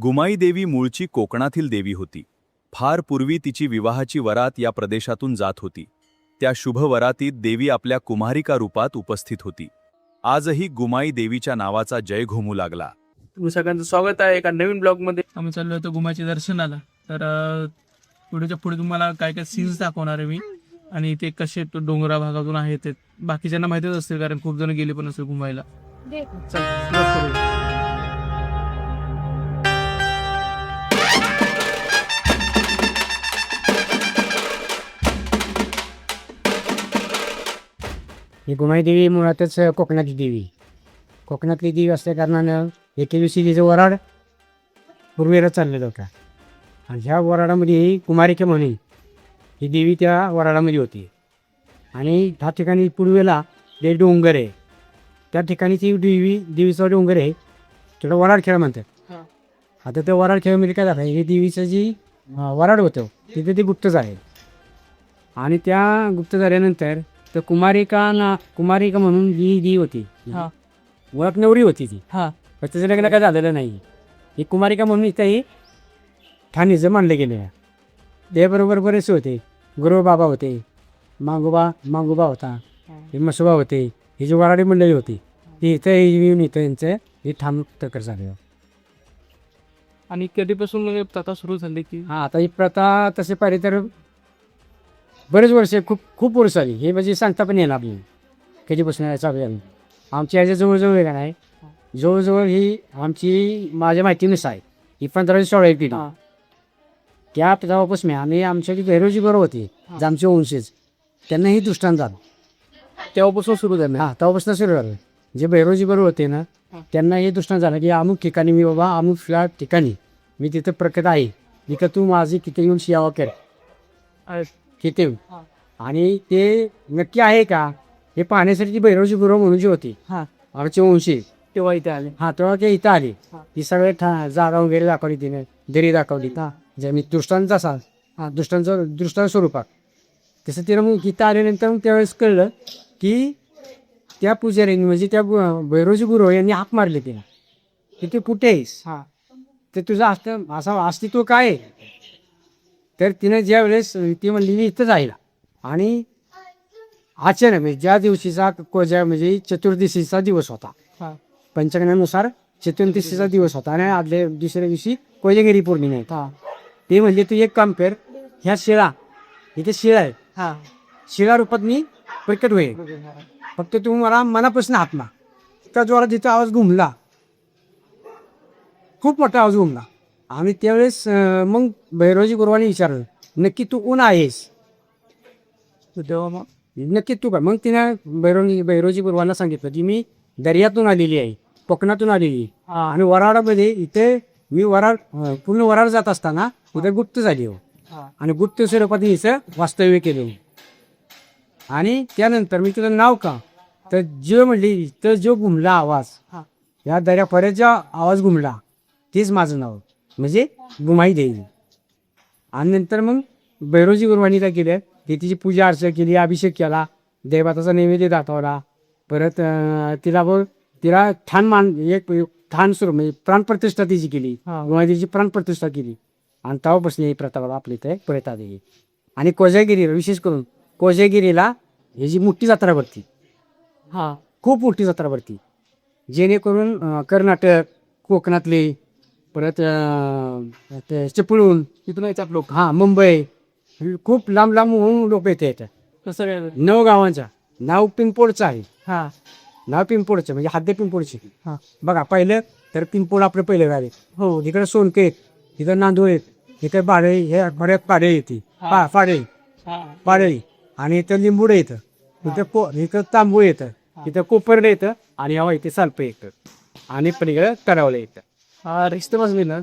गुमाई देवी मूळची कोकणातील देवी होती. फार पूर्वी तिची विवाहाची वरात या प्रदेशातून जात होती. त्या शुभ वरातीत देवी आपल्या कुमारिका रूपात उपस्थित होती. आजही गुमाई देवीच्या नावाचा जय घुमू लागला. तुम्ही सगळ्यांचं स्वागत आहे एका नवीन ब्लॉगमध्ये. आम्ही चाललो होतो गुमाच्या दर्शनाला. तर पुढेच्या पुढे तुम्हाला काय काय सीन्स दाखवणार आहे मी, आणि ते कसे डोंगरा भागातून आहे ते बाकीच्यांना माहितीच असतील, कारण खूप जण गेले पण असेल गुमायला. चल सुरुवात करूया. ही गुमाई देवी मुळातच कोकणातली देवी असल्या कारणानं एके दिवशी तिचं वराड पूर्वेला चाललेलं होता. आणि ह्या वराडामध्ये ही कुमारिका म्हणे ही देवी त्या वराडामध्ये होती. आणि ह्या ठिकाणी पूर्वेला जे डोंगर आहे त्या ठिकाणी ती देवीचा डोंगर आहे, तिकडं वराड खेळ म्हणतात. आता त्या वराड खेळामध्ये काय झालं, हे देवीचं जी वराड होतं तिथे ते गुप्त झाले. आणि त्या गुप्त झाल्यानंतर तर कुमारिका म्हणून जी देवी होती, ओळख नवरी होती ती, पण त्याचं लग्न काय झालेलं नाही. ही कुमारिका म्हणून इथंही ठाणीचं मानलं गेलं आहे. त्याबरोबर बरेचसे होते, गुरु बाबा होते, मांगोबा होता, हे मसोबा होते, ही जी वराडी मंडळी होती ती इथं येऊन इथं यांचं हे ठाण तक्कर झालं. आणि कधीपासून म्हणजे प्रथा सुरू झाली की आता ही प्रथा तसे पाहिजे तर बरेच वर्ष खूप वर्ष आली. हे म्हणजे सांगता पण येणार आपली कधीपासून चालू झाली. आमच्या ह्याच्या जवळजवळ का नाही, जवळजवळ ही आमची माझ्या माहितीनुसार आहे ही 15-16 पिढी. त्या तेव्हापासून आम्ही आमच्या जी भैरवजी बरोबर होती आमचे वंशज, त्यांना ही दृष्टांत झालं. तेव्हापासून सुरू झालं. तेव्हापासून सुरू झालं. जे भैरवजी बरोबर होते ना त्यांना हे दृष्टांत झालं की अमुक ठिकाणी मी बाबा अमुक फ्लॅट ठिकाणी मी तिथं प्रकट आहे, इथं तू माझी तिथे येऊन सेवा कर तिथे. आणि ते नक्की आहे का हे पाहण्यासाठी ती भैरवजी गुरु म्हणून जी होती आमचे वंशी तेव्हा इथे आले. तेव्हा ते इथं आले. ती सगळे जागा वगैरे दाखवली, तिने दरी दाखवली. जे मी दृष्टांत असा दृष्टांत स्वरूपात तसं तिनं मग इथं आल्यानंतर मग त्यावेळेस कळलं की त्या पुजारीने म्हणजे त्या भैरवजी गुरु यांनी हाक मारले तिला की ते कुठे आहेस, ते तुझं असं अस्तित्व काय आहे. तर तिनं ज्या वेळेस ती म्हणली मी इथंच आहे. आणि अचानक म्हणजे ज्या दिवशीचा म्हणजे चतुर्दशीचा दिवस होता, पंचांगानुसार चतुर्दशीचा दिवस होता आणि आदल्या दुसऱ्या दिवशी कोजागिरी पौर्णिमा आहे. ते म्हणजे तू एक काम कर, ह्या शिळा इथे शिळा आहे, शिळा रूपात मी प्रकट होईल, फक्त तू मला मनापासून हात मार. त्या जोरात तिथं आवाज घुमला, खूप मोठा आवाज घुमला. आणि त्यावेळेस मग भैरवजी गुरुवानी विचारलं नक्की तू कोण आहेस, तेव्हा मग नक्की तू काय. मग तिने भैरवजी गुरुवांना सांगितलं की मी दर्यातून आलेली आहे, कोकणातून आलेली. आणि वराडामध्ये इथे मी पूर्ण वराड जात असताना उद्या गुप्त झाली हो, आणि गुप्त स्वरूपात हिचं वास्तव्य केलं. आणि त्यानंतर मी तुझं नाव का, तर म्हणली तर जो घुमला आवाज, या दर्यापर्यंत जो आवाज घुमला तेच माझं नाव, म्हणजे गुमाई देवी. आणि नंतर मग भैरवजी गुरुवानी काय केलं, ते तिची पूजा अर्चा केली, अभिषेक केला, देवताचा नैवेद्य दाखवला. परत तिला ठाण सुरू म्हणजे प्राणप्रतिष्ठा तिची केली, गुमाई देवीची प्राणप्रतिष्ठा केली. आणि तेव्हापासून ही प्रथा आपली इथे प्रथा देवी. आणि कोजागिरीला विशेष करून कोजागिरीला ह्याची मोठी जत्रा भरती, खूप मोठी जत्रा भरती, जेणेकरून कर्नाटक, कोकणातले, परत चिपळूण तिथून यायचं लोक, मुंबई, खूप लांब लोक येते येतात. कसं काय 9 गावांचा नाव पिंपोडचं आहे. नाव पिंपोडचं म्हणजे हद्द पिंपोडची. बघा पहिलं तर पिंपोड आपलं पहिलं गाव आहे. हो, इकडे सोनके आहेत, इकडे नांदूळ आहेत, इकडे बारळी, हे बऱ्याच पाडळी येते, पाडळी. आणि इथं लिंबूड येतं, इथं तांबूळ येतं, इथं कोपरडे येतं, आणि हवा इथे सालपं येतं, आणि पलीकडे तरावलं येतं. रिश्ते बसली ना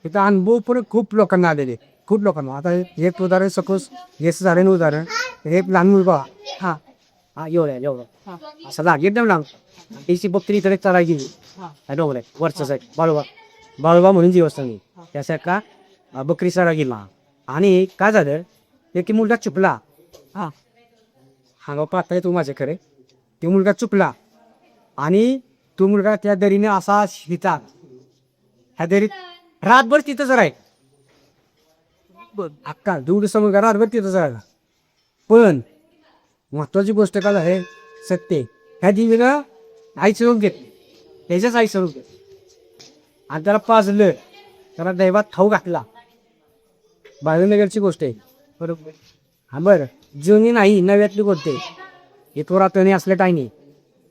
इथं अनुभव पण खूप लोकांना आलेले, खूप लोकांना. आता एक उदाहरण सपोज हेच झालं उदाहरण, हे लहान मुलगा एवढं असं लाग एकदम लांब त्याची बकरी इकडे चढाई गेली, डोंगर आहे वरचा साईड, बाळोबा म्हणून जीवस्थानी त्यासारखा बकरी चढा गेला. आणि काय झालं, एक मुलगा चुकला, पाहताय तू माझ्या खरे, ते मुलगा चुकला, आणि तो मुलगा त्या दरीने असा शिता ह्या दरीत रातभर तिथंच राहील अक्का दूध समोर रातभर तिथंच राहिला. पण महत्वाची गोष्ट काय आहे सत्य ह्या देवीनं आई स्वरूप घेतली, त्याच्याच आई स्वरूप घेतली आणि त्याला पाजलं, त्याला दैवात खाऊ घातला. बाळनगरची गोष्ट आहे बरोबर. हा बरं जुनी नाही नव्यातली गोष्ट आहे. हे थोरातने असल्या टाईने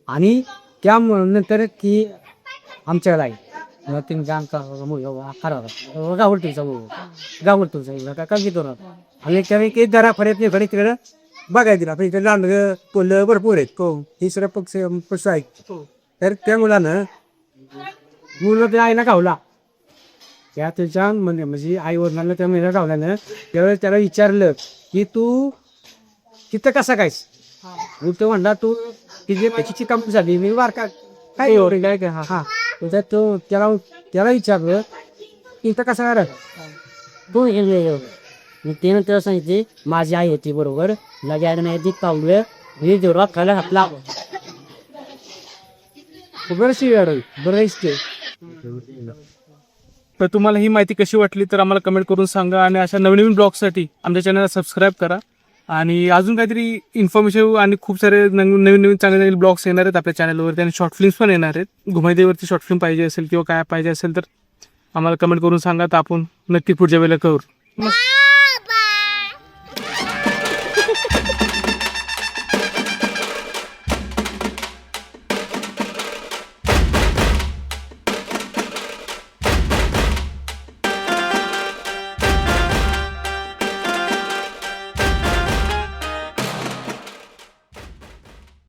आणि त्यानंतर की आमच्याकडे आहे तीन गावचा गावडतुचा गावडतुचा का घेतो ना आणि त्यावेळी काही दरा फऱ्यात नाही घडी तिकडं बघायला दिला. पण इकडे लांडगं कोल्ह भरपूर आहेत को हे सगळं पक्ष आहेत. तर त्या मुलानं मुलं त्या आईला गावला त्या त्याच्या म्हणजे आई वडिलांना त्या मुलीला गावल्यानं त्यावेळेस त्याला विचारलं की तू तिथं कसा कायस. मग तो म्हणला तू तिथे त्याची कामं झाली मी बारका काय एवढे काय हा हा तर तो त्याला विचारलं इथं कसं काय तू मी त्यानं त्याला सांगितले माझी आई होती बरोबर लगायला नाही ती पावलं मी जेवढा खायला घातला बरंचशी बरंच तर तुम्हाला ही माहिती कशी वाटली तर आम्हाला कमेंट करून सांगा आणि अशा नवीन ब्लॉगसाठी आमच्या चॅनलला सबस्क्राईब करा. आणि अजून काहीतरी इन्फॉर्मेशन आणि खूप सारे नवीन चांगले ब्लॉग्स येणार आहेत आपल्या चॅनलवरती आणि शॉर्ट फिल्म्स पण येणार आहेत. घुमाईदेवीवरती शॉर्ट फिल्म पाहिजे असेल किंवा काय पाहिजे असेल तर आम्हाला कमेंट करून सांगा, तर आपण नक्की पुढच्या वेळेला करू.